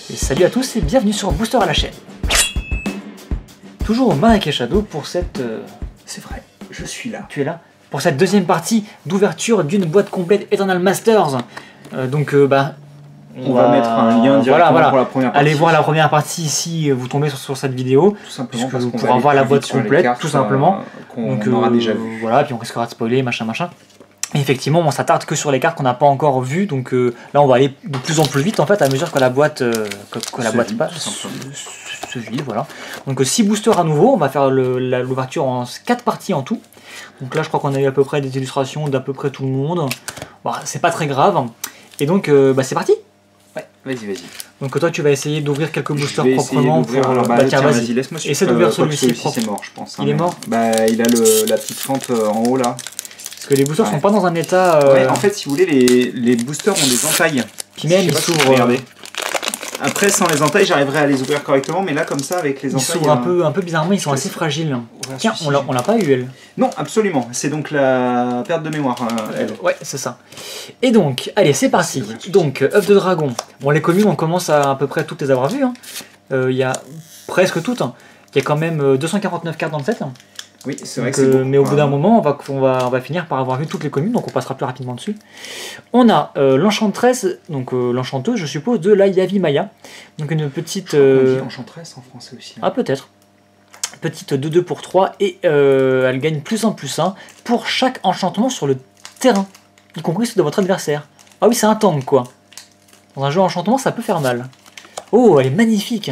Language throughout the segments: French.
Et salut à tous et bienvenue sur Booster à la chaîne. Toujours au Marrakech Shadow pour cette... C'est vrai, je suis là. Tu es là pour cette deuxième partie d'ouverture d'une boîte complète Eternal Masters. On va mettre un lien directement pour la première partie. Allez voir la première partie si vous tombez sur cette vidéo. Tout simplement parce vous qu'on pourrez va voir la boîte sur les complète, cartes, tout simplement. Qu'on aura déjà vu. Voilà, puis on risquera de spoiler, machin. Et effectivement, on s'attarde que sur les cartes qu'on n'a pas encore vues, donc là on va aller de plus en plus vite en fait à mesure que la boîte se vide, voilà. Donc 6 boosters à nouveau, on va faire l'ouverture en 4 parties en tout. Donc là je crois qu'on a eu à peu près des illustrations d'à peu près tout le monde. Bon, c'est pas très grave. Et donc c'est parti. Ouais, vas-y. Donc toi tu vas essayer d'ouvrir quelques boosters proprement pour... tiens, vas-y, laisse-moi suivre. Essaie d'ouvrir celui-ci. C'est mort, je pense. Il est mort. Bah, il a la petite fente en haut là. Parce que les boosters sont pas dans un état... Ouais, en fait, si vous voulez, les boosters ont des entailles. Puis même ils s'ouvrent... Regardez. Après, sans les entailles, j'arriverai à les ouvrir correctement, mais là, comme ça, avec les entailles... Ils s'ouvrent un peu bizarrement, ils sont assez fragiles. Tiens, on l'a pas eu, elle. Non, absolument. C'est donc la perte de mémoire, elle. Ouais, c'est ça. Et donc, allez, c'est parti. Donc, œuf de dragon. Bon, les communes, on commence à peu près toutes les avoir vues. Il y a presque toutes. Il y a quand même 249 cartes dans le set. Oui, c'est vrai que c'est beau. Mais au bout d'un moment, on va finir par avoir vu toutes les communes, donc on passera plus rapidement dessus. On a l'enchantresse, donc l'enchanteuse, je suppose, de la Yavimaya. Donc une petite... On dit enchantresse en français aussi. Ah, peut-être. Petite 2-2 pour 3, et elle gagne +1/+1 pour chaque enchantement sur le terrain, y compris ceux de votre adversaire. Ah oui, c'est un tank, quoi. Dans un jeu enchantement, ça peut faire mal. Oh, elle est magnifique.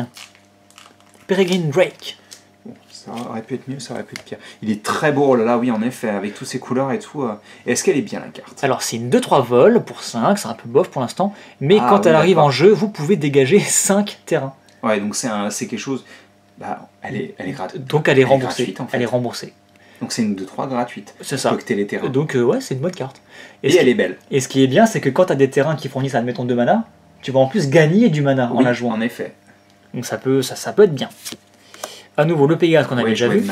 Peregrine Drake. Ça aurait pu être mieux, ça aurait pu être pire. Il est très beau, oh là là, oui, en effet, avec toutes ces couleurs et tout. Est-ce qu'elle est bien, la carte? Alors, c'est une 2-3 vol pour 5, c'est un peu bof pour l'instant, mais quand elle arrive en jeu, vous pouvez dégager 5 terrains. Ouais, donc c'est quelque chose... Bah, elle est gratuite. Donc elle est remboursée. Gratuite, en fait. Elle est remboursée. Donc c'est une 2-3 gratuite. C'est ça. Collecter les terrains. Donc ouais, c'est une bonne carte. Et elle est belle. Et ce qui est bien, c'est que quand tu as des terrains qui fournissent, admettons, 2 mana, tu vas en plus gagner du mana en la jouant. En effet. Donc ça peut être bien. À nouveau, le Pégase qu'on avait déjà vu.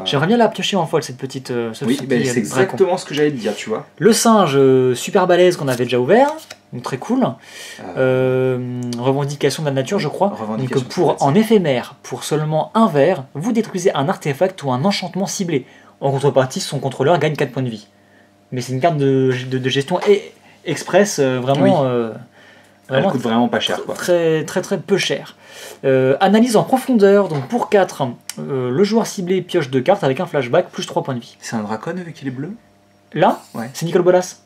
J'aimerais bien la piocher en folle, cette petite... oui, c'est exactement ce que j'allais te dire, tu vois. Le singe super balèze qu'on avait déjà ouvert, donc très cool. Revendication de la nature, je crois. Donc en éphémère, pour seulement un vert, vous détruisez un artefact ou un enchantement ciblé. En contrepartie, son contrôleur gagne 4 points de vie. Mais c'est une carte de gestion express, vraiment... Elle coûte vraiment pas cher, quoi. Très peu cher. Analyse en profondeur, donc pour 4, le joueur ciblé pioche 2 cartes avec un flashback plus 3 points de vie. C'est un dracon vu qu'il est bleu? Là, c'est Nicol Bolas.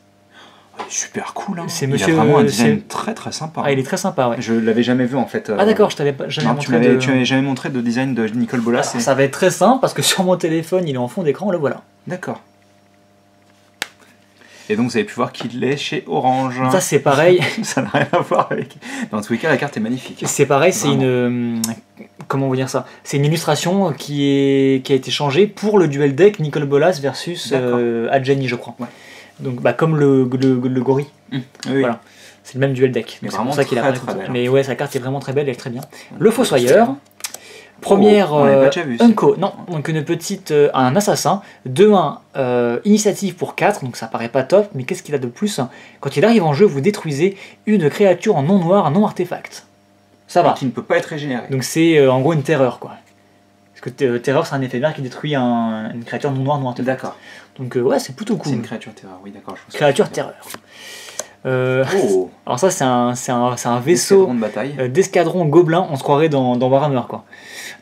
Super cool, hein. C'est il a vraiment un design très sympa. Ah, il est très sympa, ouais. Je l'avais jamais vu en fait. Ah d'accord, je t'avais jamais montré. Tu m'avais jamais montré de design de Nicol Bolas. Alors, ça va être très simple parce que sur mon téléphone, il est en fond d'écran, le voilà. D'accord. Et donc vous avez pu voir qu'il est chez Orange. Ça c'est pareil. Ça n'a rien à voir avec... Dans tous les cas, la carte est magnifique. C'est pareil, c'est une... Comment on va dire ça? C'est une illustration qui a été changée pour le duel deck Nicol Bolas versus Adjani, je crois. Ouais. Donc comme le gorille. Oui. Voilà. C'est le même duel deck. Mais c'est pour ça qu'il a très belle. Mais ouais, sa carte est vraiment très belle, elle est très bien. Le Fossoyeur. Première Unco, non, donc une petite, un assassin, 2-1, initiative pour 4, donc ça paraît pas top, mais qu'est-ce qu'il a de plus? Quand il arrive en jeu, vous détruisez une créature en non noir, non artefact. Ça va. Qui ne peut pas être régénéré. Donc c'est en gros une terreur, quoi. Parce que terreur, c'est un éphémère qui détruit une créature non noire, non artefact. D'accord. Donc ouais, c'est plutôt cool. C'est une créature terreur, oui, d'accord. Créature terreur. Alors ça, c'est un vaisseau d'escadron gobelin, on se croirait dans Warhammer, quoi.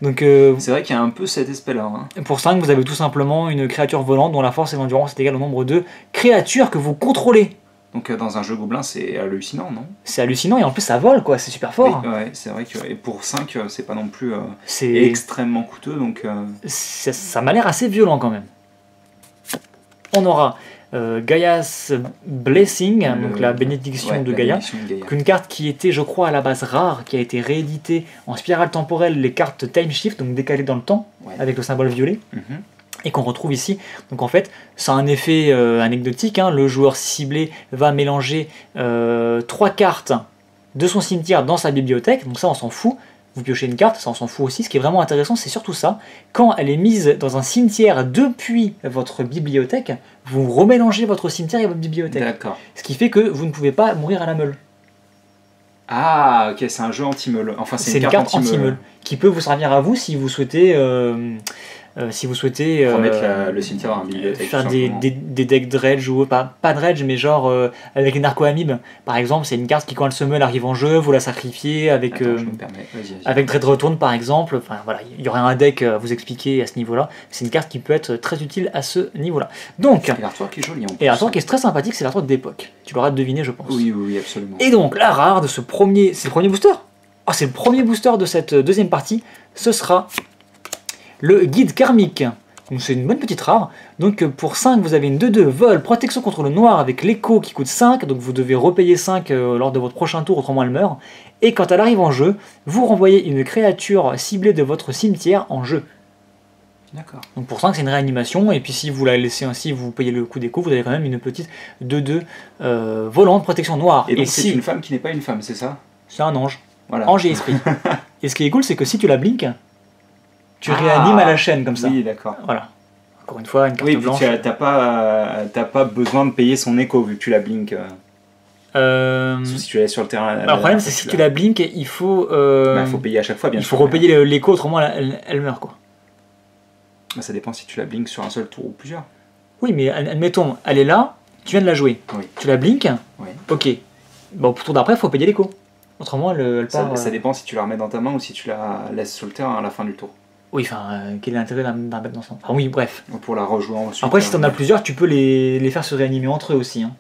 Donc c'est vrai qu'il y a un peu cet aspect-là. Hein. Pour 5, vous avez tout simplement une créature volante dont la force et l'endurance est égale au nombre de créatures que vous contrôlez. Donc dans un jeu gobelin, c'est hallucinant, non? C'est hallucinant et en plus ça vole, quoi, c'est super fort. Oui, ouais, c'est vrai que et pour 5, c'est pas non plus extrêmement coûteux, donc... Ça m'a l'air assez violent quand même. On aura Gaia's Blessing, donc la bénédiction de Gaïa, une carte qui était, je crois, à la base rare, qui a été rééditée en spirale temporelle, les cartes Time Shift, donc décalées dans le temps, avec le symbole violet, et qu'on retrouve ici. Donc en fait, ça a un effet anecdotique, hein. Le joueur ciblé va mélanger 3 cartes de son cimetière dans sa bibliothèque, donc ça on s'en fout. Vous piochez une carte, ça on s'en fout aussi. Ce qui est vraiment intéressant, c'est surtout ça. Quand elle est mise dans un cimetière depuis votre bibliothèque, vous remélangez votre cimetière et votre bibliothèque. D'accord. Ce qui fait que vous ne pouvez pas mourir à la meule. Ah, ok, c'est un jeu anti-meule. Enfin, c'est une carte anti-meule qui peut vous servir à vous si vous souhaitez. Remettre le cimetière dans la bibliothèque. Faire des decks dredge ou pas dredge, mais genre avec les narco-amibes. Par exemple, c'est une carte qui, quand elle se meule, arrive en jeu, vous la sacrifiez avec, avec Dread Return par exemple. Enfin, voilà, il y aurait un deck à vous expliquer à ce niveau-là. C'est une carte qui peut être très utile à ce niveau-là. Donc, et l'artwork est joli en plus. Et l'artwork est très sympathique, c'est l'artwork d'époque. Tu l'auras deviné, je pense. Oui, oui, absolument. Et donc, la rare de ce premier. C'est le premier booster. Ah, c'est le premier booster de cette deuxième partie. Ce sera le guide karmique. Donc c'est une bonne petite rare. Donc pour 5, vous avez une 2-2 vol, protection contre le noir avec l'écho qui coûte 5. Donc vous devez repayer 5 lors de votre prochain tour, autrement elle meurt. Et quand elle arrive en jeu, vous renvoyez une créature ciblée de votre cimetière en jeu. D'accord. Donc pour 5, c'est une réanimation. Et puis si vous la laissez ainsi, vous payez le coup d'écho, vous avez quand même une petite 2-2 volante, protection noire. Et donc c'est une femme qui n'est pas une femme, c'est ça? C'est un ange. Voilà. Ange et esprit. Et ce qui est cool, c'est que si tu la blinks, tu réanimes à la chaîne comme ça. Oui, d'accord. Voilà. Encore une fois, une carte blanche. Oui, t'as pas besoin de payer son écho vu que tu la blinks. Si tu la laisses sur le terrain. Alors, le problème, c'est si tu la blinks, il faut. Faut payer à chaque fois, bien sûr. Il faut repayer l'écho, autrement elle meurt, quoi. Ça dépend si tu la blinks sur un seul tour ou plusieurs. Oui, mais admettons, elle est là, tu viens de la jouer. Oui. Tu la blinks, oui. Ok. Bon, pour tour d'après, il faut payer l'écho. Autrement, elle part. Ça dépend si tu la remets dans ta main ou si tu la laisses sur le terrain à la fin du tour. Oui, enfin, quel est l'intérêt d'un mettre dans son. Enfin, oui, bref. Pour la rejouer ensuite. Après, si t'en as plusieurs, tu peux les faire se réanimer entre eux aussi. Hein.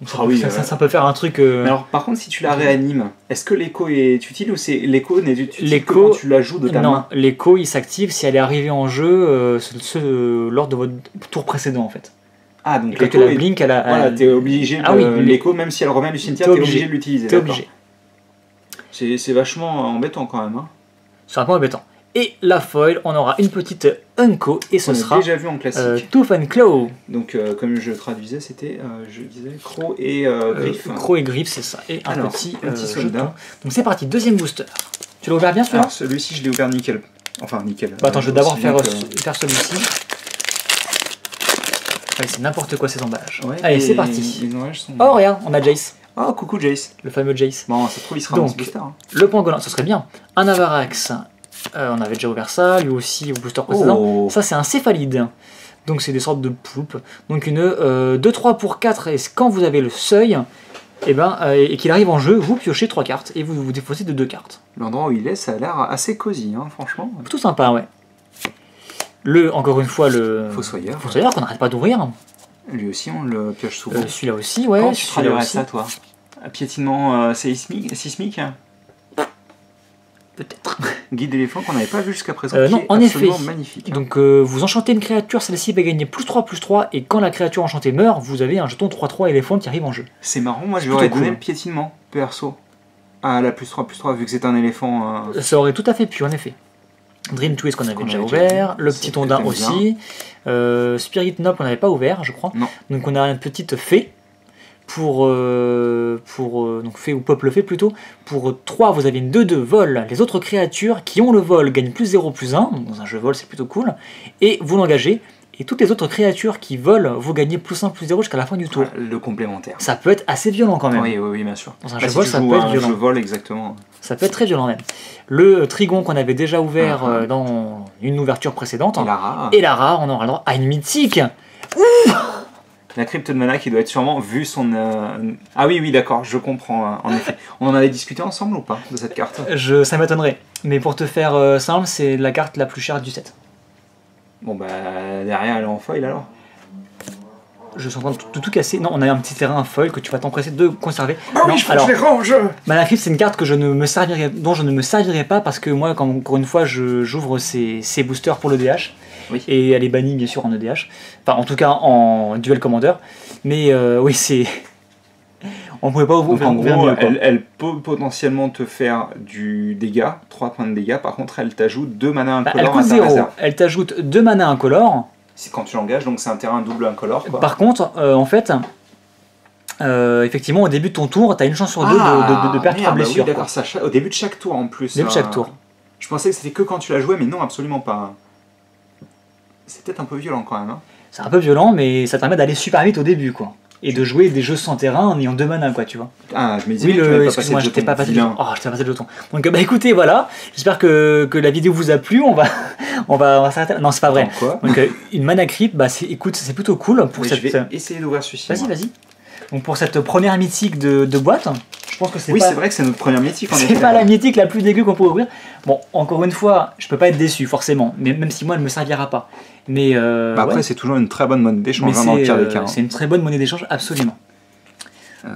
Donc ça peut faire un truc. Mais alors, par contre, si tu la réanimes, est-ce que l'écho est utile ou c'est l'écho n'est utile que quand tu la joues de ta main? Non, l'écho il s'active si elle est arrivée en jeu lors de votre tour précédent en fait. Ah, donc l'écho la blink, voilà, t'es obligé l'écho, même si elle revient du cimetière, t'es obligé de l'utiliser. T'es obligé. C'est vachement embêtant quand même. Hein. C'est un peu embêtant. Et la foil, on aura une petite Unco et ce sera déjà vu en classique. Tooth and Claw. Donc comme je traduisais, c'était je disais croc et griffe. Croc et griffe, c'est ça. Et un petit soldat. Donc c'est parti, deuxième booster. Tu l'as ouvert bien celui-là? Alors celui-ci, je l'ai ouvert nickel. Enfin nickel. Bah, attends, je vais d'abord faire celui-ci. Allez, c'est n'importe quoi ces emballages. Ouais, allez, c'est parti. Les emballages sont... Oh, regarde, on a Jace. Oh, coucou Jace. Le fameux Jace. Bon, ça se trouve, il sera dans ce booster. Hein. Le pangolin, ce serait bien. Un Avarax. On avait déjà ouvert ça, lui aussi au booster précédent. Oh. Ça, c'est un céphalide. Donc, c'est des sortes de poulpes. Donc, une 2-3 pour 4. Et quand vous avez le seuil, et qu'il arrive en jeu, vous piochez 3 cartes. Et vous vous défaussez de 2 cartes. L'endroit où il est, ça a l'air assez cosy, hein, franchement. Tout sympa, ouais. Encore une fois, le Fossoyeur qu'on n'arrête pas d'ouvrir. Lui aussi, on le pioche souvent. Celui-là aussi, ouais. Quand tu traduirais ça, toi? Piétinement sismique Peut-être. Guide d'éléphant qu'on n'avait pas vu jusqu'à présent. Non, en effet. Magnifique. Donc vous enchantez une créature, celle-ci va gagner +3/+3, et quand la créature enchantée meurt, vous avez un jeton 3/3 éléphant qui arrive en jeu. C'est marrant, moi je lui aurais donné le piétinement, perso. À la +3/+3, vu que c'est un éléphant. Ça aurait tout à fait pu, en effet. Dream Twist qu'on avait déjà ouvert, le petit ondin aussi, Spirit Nob qu'on n'avait pas ouvert, je crois. Non. Donc on a une petite fée. Donc fée ou peuple fée plutôt, pour 3 vous avez une 2-2 vol, les autres créatures qui ont le vol gagnent +0/+1, donc dans un jeu vol c'est plutôt cool, et vous l'engagez, et toutes les autres créatures qui volent, vous gagnez +1/+0 jusqu'à la fin du tour. Le complémentaire. Ça peut être assez violent quand même. Oui, bien sûr. Dans un jeu vol, ça peut être violent. Jeu vol, exactement. Ça peut être très violent même. Le Trigon qu'on avait déjà ouvert dans une ouverture précédente. Et la rare, on aura le droit à une mythique. La crypte de mana qui doit être sûrement vu son... Ah oui, d'accord, je comprends, en effet. On en avait discuté ensemble ou pas, de cette carte? Ça m'étonnerait. Mais pour te faire simple, c'est la carte la plus chère du set. Bon bah, derrière, elle est en foil alors. Je suis en train de tout casser. Non, on a un petit terrain foil que tu vas t'empresser de conserver. Ah oui, je les range. Mana Crypt, c'est une carte que dont je ne me servirai pas parce que moi, encore une fois, j'ouvre ces boosters pour le DH. Oui. Et elle est bannie bien sûr en EDH. Enfin, en tout cas en Duel Commander. Mais oui, c'est... On pouvait pas ouvrir. Donc en gros, elle peut potentiellement te faire du dégât, 3 points de dégâts. Par contre, elle t'ajoute 2 mana incolores elle coûte 0. Elle t'ajoute 2 mana incolores. C'est quand tu l'engages, donc c'est un terrain double incolore. Quoi. Par contre, en fait... effectivement, au début de ton tour, tu as une chance sur 2 de perdre 3 blessures. Oui, d'accord, au début de chaque tour en plus. Au début de chaque tour. Je pensais que c'était que quand tu la jouais, mais non, absolument pas. C'est peut-être un peu violent quand même. Hein. C'est un peu violent, mais ça te permet d'aller super vite au début, quoi. et de jouer des jeux sans terrain en ayant 2 mana, quoi, tu vois. Ah, je me disais, oui, excuse-moi, je t'ai pas passé le jeton. Oh, je t'ai passé le jeton. Donc, bah écoutez, voilà. J'espère que la vidéo vous a plu. On va s'arrêter. Non, c'est pas vrai. Quoi donc, une mana crypt, bah, écoute, c'est plutôt cool pour cette. Je vais essayer d'ouvrir celui-ci. Vas-y. Donc, pour cette première mythique de boîte, je pense que c'est oui, c'est vrai que c'est notre première mythique. C'est pas la mythique la plus dégueu qu'on pourrait ouvrir. Bon, encore une fois, je peux pas être déçu, forcément. Mais même si moi, elle me servira pas. Mais après, c'est toujours une très bonne monnaie d'échange dans le pire des cas. C'est une très bonne monnaie d'échange, absolument.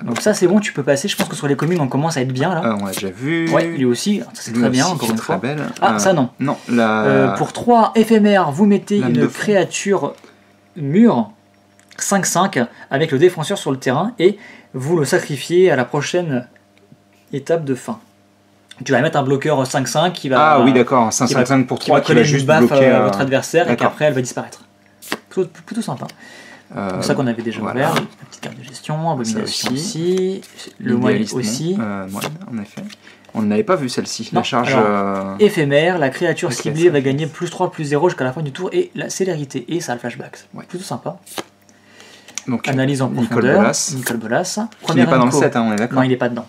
Donc ça c'est bon, tu peux passer. Je pense que sur les communes on commence à être bien là. On l'a déjà vu. Ouais, lui aussi. Ça c'est très bien, encore une fois. Belle. Ah ça non. Non. Pour 3 éphémères, vous mettez une créature mûre 5-5 avec le défenseur sur le terrain et vous le sacrifiez à la prochaine étape de fin. Tu vas mettre un bloqueur 5-5 qui va. Ah oui d'accord, 5-5 pour 3 qui va juste bloquer à votre adversaire et qu'après elle va disparaître. Plutôt sympa. Donc ça qu'on avait déjà ouvert, la petite carte de gestion, abomination aussi, le moine aussi. En effet. On n'avait pas vu celle-ci. La charge éphémère, la créature ciblée va gagner +3/+0 jusqu'à la fin du tour et la célérité. Et ça a le flashback. Ouais. Plutôt sympa. Donc, analyse en profondeur. Nicole Bolas. Il n'est pas dans le set, hein, on est d'accord. Non, il n'est pas dedans.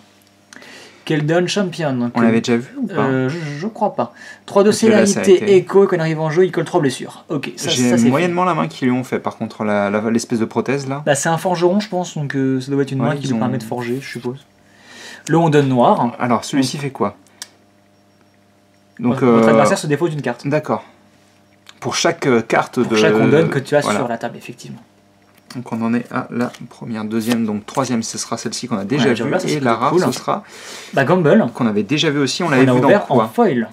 Keldon Champion. Donc, on l'avait déjà vu ou pas je crois pas. 3 de célérité, écho, quand on arrive en jeu, il colle 3 blessures. Ok, j'ai moyennement la main qu'ils lui ont fait par contre, l'espèce de prothèse là. Bah, c'est un forgeron, je pense, donc ça doit être une main qui lui permet de forger, je suppose. Le Ondon noir. Alors, celui-ci fait quoi? Donc, votre adversaire se dépose d'une carte. D'accord. Pour chaque carte Pour chaque Ondon que tu as sur la table, effectivement. Donc on en est à la première, deuxième, donc troisième, ce sera celle-ci qu'on a déjà vue, et la rare, ce sera Gamble, qu'on avait déjà vu aussi, on l'avait vu ouvert dans quoi? En foil.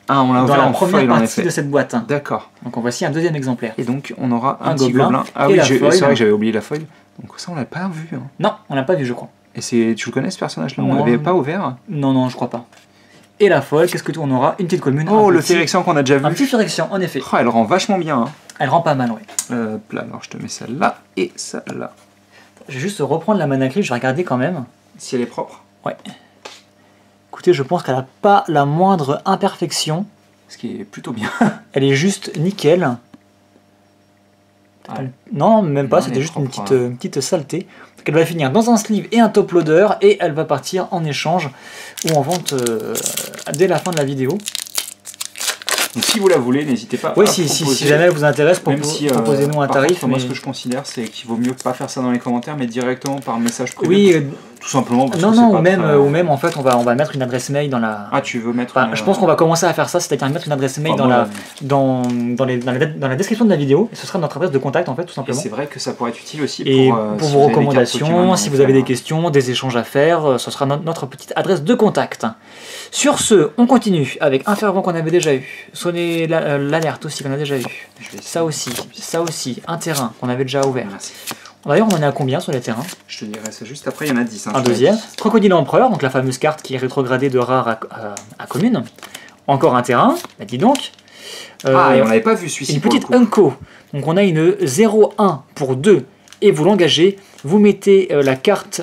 Ah, on l'a ouvert dans la en première foil, partie de cette boîte. D'accord. Donc on voici un deuxième exemplaire. Et donc on aura un petit gobelin. Ah oui, c'est vrai que j'avais oublié la foil. Donc ça on l'a pas vu. Hein. Non, on l'a pas vu je crois. Et tu le connais ce personnage-là? On l'avait pas ouvert? Non, je crois pas. Et la foil, qu'est-ce que on aura? Une petite commune. Oh, le Phyrexian qu'on a déjà vu. Un petit Phyrexian, en effet. Oh, elle rend vachement bien. Hein. Elle rend pas mal, oui. Alors je te mets celle-là et celle-là. Je vais juste reprendre la mana crypt, je vais regarder quand même. Si elle est propre. Ouais. Écoutez, je pense qu'elle n'a pas la moindre imperfection. Ce qui est plutôt bien. Elle est juste nickel. Ah. Non, même pas, c'était juste propre, une petite saleté. Donc elle va finir dans un sleeve et un top loader et elle va partir en échange ou en vente dès la fin de la vidéo. Donc si vous la voulez, n'hésitez pas à si jamais elle vous intéresse, proposez-nous un tarif. Moi, ce que je considère, c'est qu'il vaut mieux pas faire ça dans les commentaires, mais directement par message privé. Oui, tout simplement. Parce ou même en fait, on va mettre une adresse mail dans la. Ah, tu veux mettre. Je pense qu'on va commencer à faire ça, c'est-à-dire mettre une adresse mail dans la description de la vidéo. Et ce sera notre adresse de contact en fait, tout simplement. Et c'est vrai que ça pourrait être utile aussi pour vos recommandations, si vous avez des questions, des échanges à faire, ce sera notre petite adresse de contact. Sur ce, on continue avec un fervent qu'on avait déjà eu. Sonner l'alerte aussi qu'on a déjà eu. Ça aussi, un terrain qu'on avait déjà ouvert. D'ailleurs, on en est à combien sur les terrains? Je te dirai ça juste après, il y en a 10. Un deuxième. Crocodile Empereur, donc la fameuse carte qui est rétrogradée de rare à commune. Encore un terrain, bah dis donc. Et on n'avait pas vu celui-ci. Une petite Unco. Donc on a une 0-1 pour 2 et vous l'engagez. Vous mettez la carte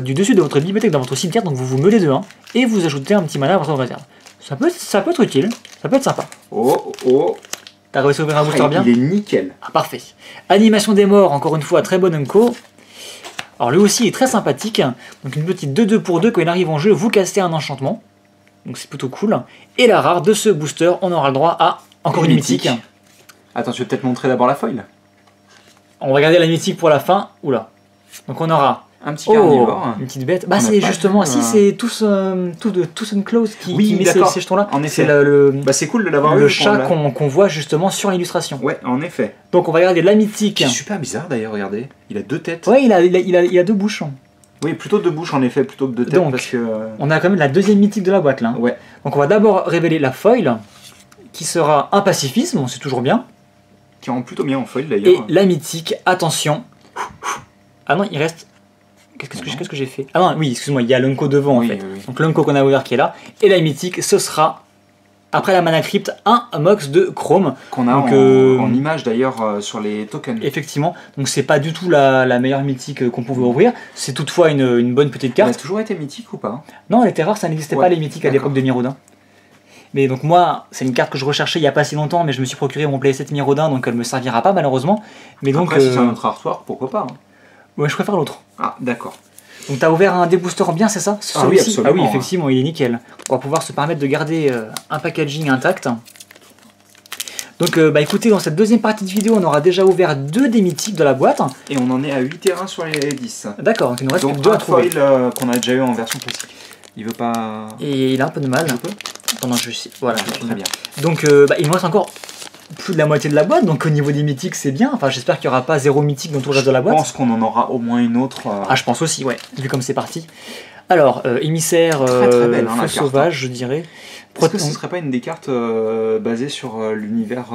du dessus de votre bibliothèque dans votre cimetière, donc vous vous meulez de 1 et vous ajoutez un petit mana à votre réserve. Ça peut être utile, ça peut être sympa. T'as réussi à ouvrir un booster bien? Il est nickel. Ah, parfait. Animation des morts, encore une fois, très bonne Unco. Alors lui aussi est très sympathique. Donc une petite 2-2 pour 2, quand il arrive en jeu, vous castez un enchantement. Donc c'est plutôt cool. Et la rare de ce booster, on aura le droit à encore une mythique. Attends, tu veux peut-être montrer d'abord la foil? On va regarder la mythique pour la fin. Oula. Donc on aura un petit carnivore. Une petite bête. Bah c'est justement, si c'est tous Close qui met ces jetons-là. En effet. C'est cool de l'avoir vu. Le chat qu'on voit justement sur l'illustration. Ouais, en effet. Donc on va regarder la mythique. C'est super bizarre d'ailleurs, regardez. Il a 2 têtes. Ouais, il a 2 bouches. Oui, plutôt 2 bouches en effet, plutôt que 2 têtes. Donc, parce que... on a quand même la deuxième mythique de la boîte là. Ouais. Donc on va d'abord révéler la foil, qui sera un pacifisme, c'est toujours bien. Qui rend plutôt bien en foil d'ailleurs. Et la mythique, attention. Ah non, il reste... Qu'est-ce que j'ai fait? Ah non, oui, excuse-moi, il y a l'Unco devant en fait. Oui. Donc l'Unco qu'on a ouvert qui est là. Et la mythique, ce sera, après la mana crypt, un Mox de Chrome. Qu'on a en image d'ailleurs sur les tokens. Effectivement, donc c'est pas du tout la meilleure mythique qu'on pouvait ouvrir. C'est toutefois une bonne petite carte. Elle a toujours été mythique ou pas? Non, elle était rare, ça n'existait pas les mythiques à l'époque de Miraudin. Mais donc moi, c'est une carte que je recherchais il n'y a pas si longtemps, mais je me suis procuré mon playset Miraudin, donc elle me servira pas malheureusement. Mais donc, après, si c'est un autre artwork, pourquoi pas hein. Ouais, je préfère l'autre. Ah, d'accord. Donc t'as ouvert un débooster bien, c'est ça? Ah oui, absolument. Ah oui, effectivement, il est nickel. On va pouvoir se permettre de garder un packaging intact. Donc bah écoutez, dans cette deuxième partie de vidéo, on aura déjà ouvert 2 des mythiques de la boîte. Et on en est à 8 terrains sur les 10. D'accord, donc il nous reste donc 2 à trouver. foil qu'on a déjà eu en version classique. Il veut pas... Et il a un peu de mal. Pendant que je suis... Voilà, très bien. Donc bah, il nous reste encore plus de la moitié de la boîte, donc au niveau des mythiques c'est bien. Enfin j'espère qu'il n'y aura pas 0 mythique dans tout le reste de la boîte. Je pense qu'on en aura au moins une autre. Ah je pense aussi, ouais, vu comme c'est parti. Alors, émissaire très belle, hein, feu sauvage, je dirais. Est-ce que ce ne serait pas une des cartes basées sur l'univers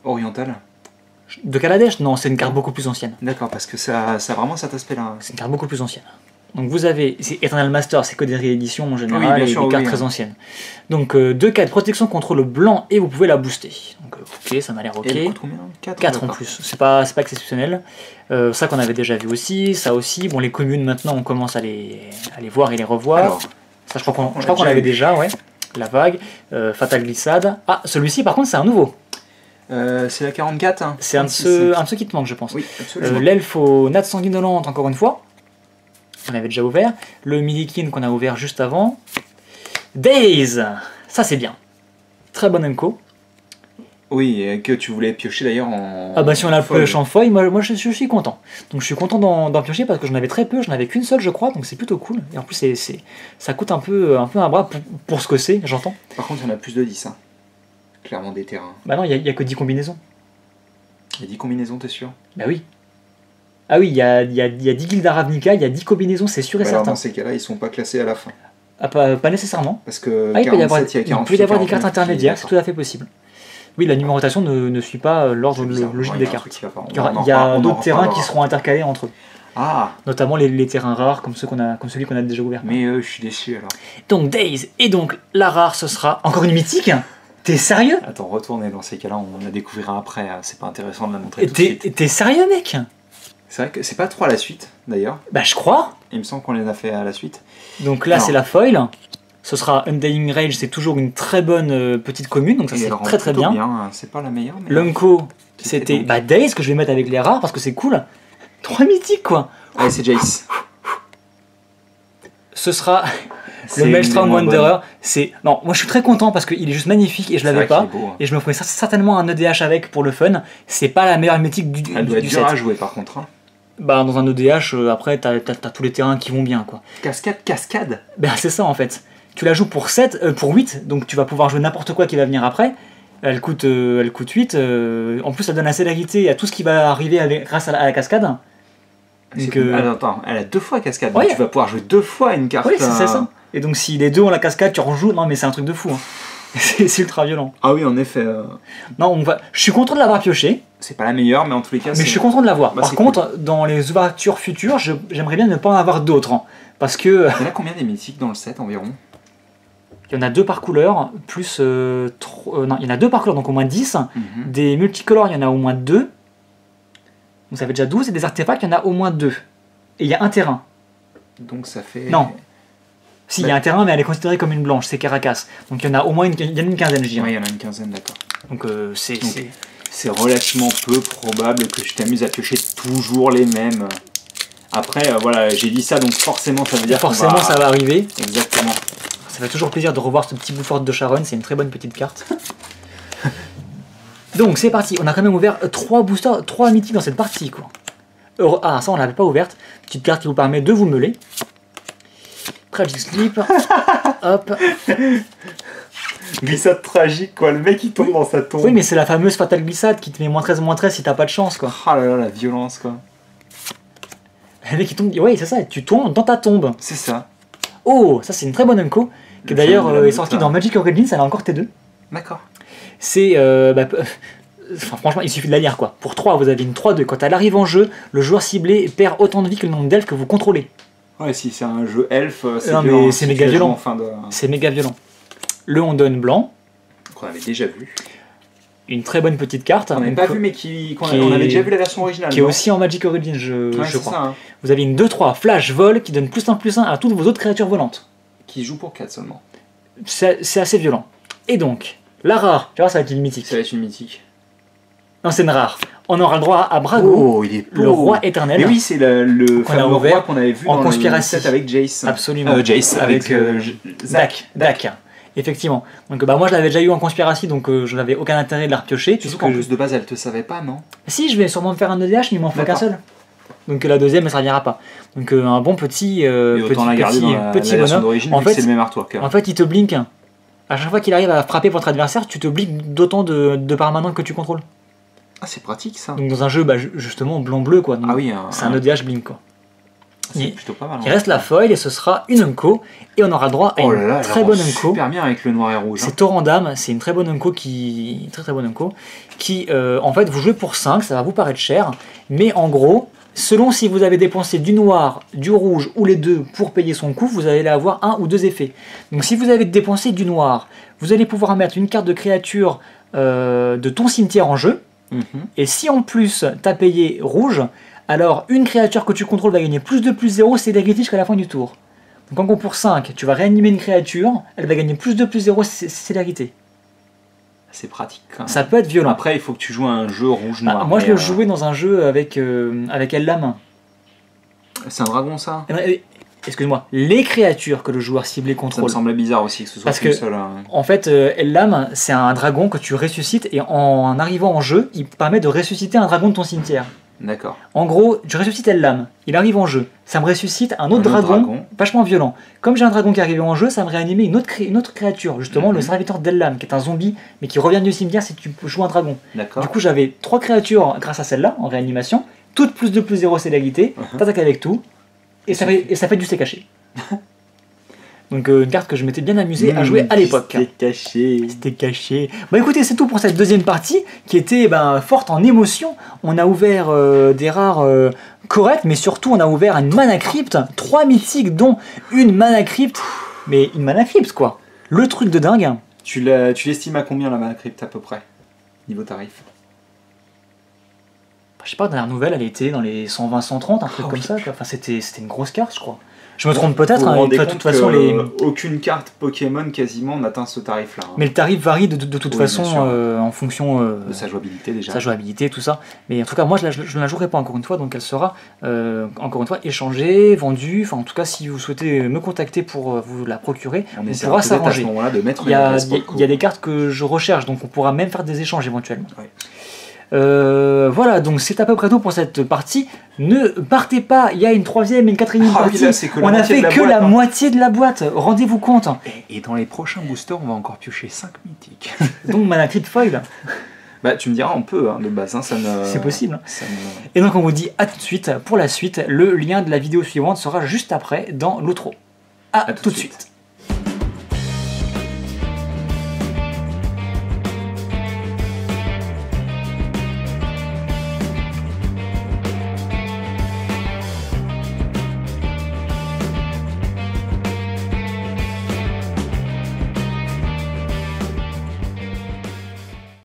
oriental? De Kaladesh? Non, c'est une carte beaucoup plus ancienne. D'accord, parce que ça a vraiment cet aspect-là. C'est une carte beaucoup plus ancienne. Donc vous avez, c'est Eternal Master, c'est que des rééditions en général, et des cartes très anciennes. Donc 2 cartes protection contre le blanc et vous pouvez la booster. Donc ok, ça m'a l'air ok. Et elle coûte combien? 4 en plus, c'est pas exceptionnel. Ça qu'on avait déjà vu aussi, ça aussi. Bon, les communes maintenant on commence à les voir et les revoir. Alors, ça je crois qu'on l'avait déjà, ouais. La vague, Fatal Glissade. Ah, celui-ci par contre c'est un nouveau. C'est la 44. Hein. C'est un de ceux qui te manque, je pense. Oui, absolument. L'elfe aux nattes sanguinolentes, encore une fois. On avait déjà ouvert. Le Millikin qu'on a ouvert juste avant. Days, ça c'est bien. Très bon Enco. Oui, et que tu voulais piocher d'ailleurs en... Ah bah si on a le pioche en foil, moi je suis content. Donc je suis content d'en piocher parce que j'en avais très peu, j'en avais qu'une seule je crois, donc c'est plutôt cool. Et en plus ça coûte un peu un bras pour ce que c'est, j'entends. Par contre il y en a plus de 10, hein. Clairement des terrains. Bah non, il y a que 10 combinaisons. Il y a 10 combinaisons, t'es sûr? Bah oui. Ah oui, il y a 10 guildes à Ravnica, il y a 10 combinaisons, c'est sûr et certain. Dans ces cas-là, ils sont pas classés à la fin. Ah, pas nécessairement. Parce que il peut y avoir des cartes intermédiaires, c'est tout à fait possible. Oui, la numérotation ne suit pas l'ordre logique des cartes. Il y a d'autres terrains qui seront intercalés entre eux. Ah. Notamment les terrains rares comme celui qu'on a déjà ouvert. Mais je suis déçu alors. Donc Days, et donc la rare ce sera encore une mythique. T'es sérieux? Attends, retournez, dans ces cas-là, on la découvrira après, c'est pas intéressant de la montrer tout de suite. T'es sérieux mec? C'est vrai que c'est pas trop à la suite, d'ailleurs. Bah je crois. Il me semble qu'on les a fait à la suite. Donc là c'est la foil. Ce sera Undying Rage, c'est toujours une très bonne petite commune, donc ça c'est très bien. C'est pas la meilleure. Mais L'Unco, c'était Days que je vais mettre avec les rares parce que c'est cool. 3 mythiques quoi. Allez, c'est Jace. Ce sera le Maelstrom Wanderer. Non, moi je suis très content parce qu'il est juste magnifique et je l'avais pas. Beau, hein. Et je me ferai certainement un EDH avec pour le fun. C'est pas la meilleure mythique du set. Elle doit être dure à jouer par contre. Hein. Bah dans un EDH, après t'as tous les terrains qui vont bien quoi. Cascade. Ben c'est ça en fait. Tu la joues pour 8, donc tu vas pouvoir jouer n'importe quoi qui va venir après. Elle coûte 8. En plus, elle donne la célérité à tout ce qui va arriver grâce à la cascade. Donc, attends, elle a 2 fois cascade. Ouais. Donc tu vas pouvoir jouer 2 fois une carte. Oui, c'est ça. Et donc, si les 2 ont la cascade, tu rejoues. Non, mais c'est un truc de fou. Hein. C'est ultra violent. Ah oui, en effet. Non, je suis content de l'avoir pioché. C'est pas la meilleure, mais en tous les cas. Mais je suis content de l'avoir. Par contre, dans les ouvertures futures, j'aimerais bien ne pas en avoir d'autres. Hein, parce que. Il y en a combien des mythiques dans le set environ? Il y en a 2 par couleur, plus... non, il y en a 2 par couleur, donc au moins 10. Des multicolores, il y en a au moins 2. Donc ça fait déjà 12. Et des artefacts, il y en a au moins 2. Et il y a un terrain. Donc ça fait... Non. Si, il y a un terrain, mais elle est considérée comme une blanche, c'est Caracas. Donc il y en a au moins une quinzaine, je dirais. Oui, il y en a une quinzaine, d'accord. Donc c'est relativement peu probable que je t'amuse à piocher toujours les mêmes. Après, voilà, j'ai dit ça, donc forcément ça veut dire forcément ça va arriver. Exactement. Ça fait toujours plaisir de revoir ce petit bouffard de Sharon, c'est une très bonne petite carte. Donc c'est parti, on a quand même ouvert 3 boosters, 3 mythiques dans cette partie quoi. Ah ça on l'avait pas ouverte, petite carte qui vous permet de vous meuler. Tragic Sleep, hop. Glissade tragique quoi, le mec il tombe dans sa tombe. Oui mais c'est la fameuse Fatal Glissade qui te met -13/-13 si t'as pas de chance quoi. Oh là là la violence quoi. Le mec il tombe, oui c'est ça, tu tombes dans ta tombe. C'est ça. Oh, ça c'est une très bonne Unco. Qui d'ailleurs est sorti dans Magic Origins, elle a encore T2. D'accord. C'est. Franchement, il suffit de la lire quoi. Pour 3, vous avez une 3-2. Quand elle arrive en jeu, le joueur ciblé perd autant de vie que le nombre d'elfes que vous contrôlez. Ouais, si c'est un jeu elfe, c'est méga violent. C'est méga violent. Le on donne blanc. Qu'on avait déjà vu. Une très bonne petite carte. On n'avait pas vu, mais on avait déjà vu la version originale. Qui est aussi en Magic Origins, je crois. Ça, hein. Vous avez une 2-3 flash vol qui donne +1/+1 à toutes vos autres créatures volantes. Qui joue pour 4 seulement. C'est assez violent. Et donc, la rare, tu vois, ça va être une mythique. Ça va être une mythique. Non, c'est une rare. On aura le droit à Brago, oh, il est le roi éternel. Mais oui, c'est le fameux roi qu'on avait vu en dans conspiration le set avec Jace. Absolument. Jace, avec Dak. Effectivement. Donc bah, moi je l'avais déjà eu en conspiration, donc je n'avais aucun intérêt de la repiocher. Surtout qu'en plus de base elle te savait pas, non? Si, je vais sûrement me faire un EDH, mais il m'en faut qu'un seul. Donc la deuxième ne servira pas. Donc un bon petit bonhomme d'origine, en fait, c'est le même artwork. En fait il te blink. À chaque fois qu'il arrive à frapper votre adversaire, tu te blinks d'autant de permanents que tu contrôles. Ah, c'est pratique ça. Donc dans un jeu bah, justement blanc-bleu quoi. Donc, ah oui, c'est un EDH blink quoi. C'est plutôt pas mal. Il reste la foil et ce sera une Unco et on aura le droit à une très bonne Unco. Super bien avec le noir et rouge. C'est Torrandam, c'est une très bonne Unco qui en fait vous jouez pour 5, ça va vous paraître cher, mais en gros, selon si vous avez dépensé du noir, du rouge ou les deux pour payer son coût, vous allez avoir un ou deux effets. Donc si vous avez dépensé du noir, vous allez pouvoir mettre une carte de créature de ton cimetière en jeu, et si en plus tu as payé rouge, alors une créature que tu contrôles va gagner plus de plus 0, c'est célébrité jusqu'à la fin du tour. Donc en gros pour 5, tu vas réanimer une créature, elle va gagner plus de plus 0, c'est célébrité. C'est pratique. Hein. Ça peut être violent. Après il faut que tu joues à un jeu rouge-noir. Moi je le jouais dans un jeu avec elle la main. C'est un dragon ça? Excuse-moi, les créatures que le joueur ciblé contrôle. Ça me semblait bizarre aussi que ce soit qu'une seule. En fait, Ellam, c'est un dragon que tu ressuscites et en arrivant en jeu, il permet de ressusciter un dragon de ton cimetière. D'accord. En gros, je ressuscite Ellam, il arrive en jeu, ça me ressuscite un autre dragon vachement violent. Comme j'ai un dragon qui arrive en jeu, ça me réanime une autre créature, justement le serviteur d'Ellam, qui est un zombie, mais qui revient du cimetière si tu joues un dragon. D'accord. Du coup, j'avais 3 créatures grâce à celle-là, en réanimation, toutes plus de plus 0 célébrité, t'attaques avec tout, et ça fait du steak caché. Donc une carte que je m'étais bien amusé à jouer à l'époque. C'était caché. Bah écoutez, c'est tout pour cette deuxième partie qui était forte en émotion. On a ouvert des rares corrects, mais surtout on a ouvert une mana crypt, 3 mythiques dont une mana crypt. Mais une mana crypt quoi. Le truc de dingue. Tu l'estimes à combien la mana crypt à peu près? Niveau tarif? Je sais pas, dans la nouvelle elle était dans les 120-130, un truc comme ça. Quoi. Enfin c'était une grosse carte je crois. Je me trompe peut-être, de toute façon, aucune carte Pokémon quasiment n'atteint ce tarif-là. Hein. Mais le tarif varie de toute façon en fonction de sa jouabilité déjà. Sa jouabilité, tout ça. Mais en tout cas, moi je ne la jouerai pas encore une fois, donc elle sera encore une fois échangée, vendue. Enfin, en tout cas, si vous souhaitez me contacter pour vous la procurer, on pourra s'arranger. Il y a des cartes que je recherche, donc on pourra même faire des échanges éventuellement. Ouais. Voilà, donc c'est à peu près tout pour cette partie. Ne partez pas, il y a une troisième et une quatrième partie. Là, on a fait que la moitié de la boîte, rendez-vous compte. Et dans les prochains boosters, on va encore piocher 5 mythiques. Donc mana crypt foil. Bah tu me diras, on peut de base, hein, c'est possible. Et donc on vous dit à tout de suite pour la suite. Le lien de la vidéo suivante sera juste après dans l'outro. À tout de suite.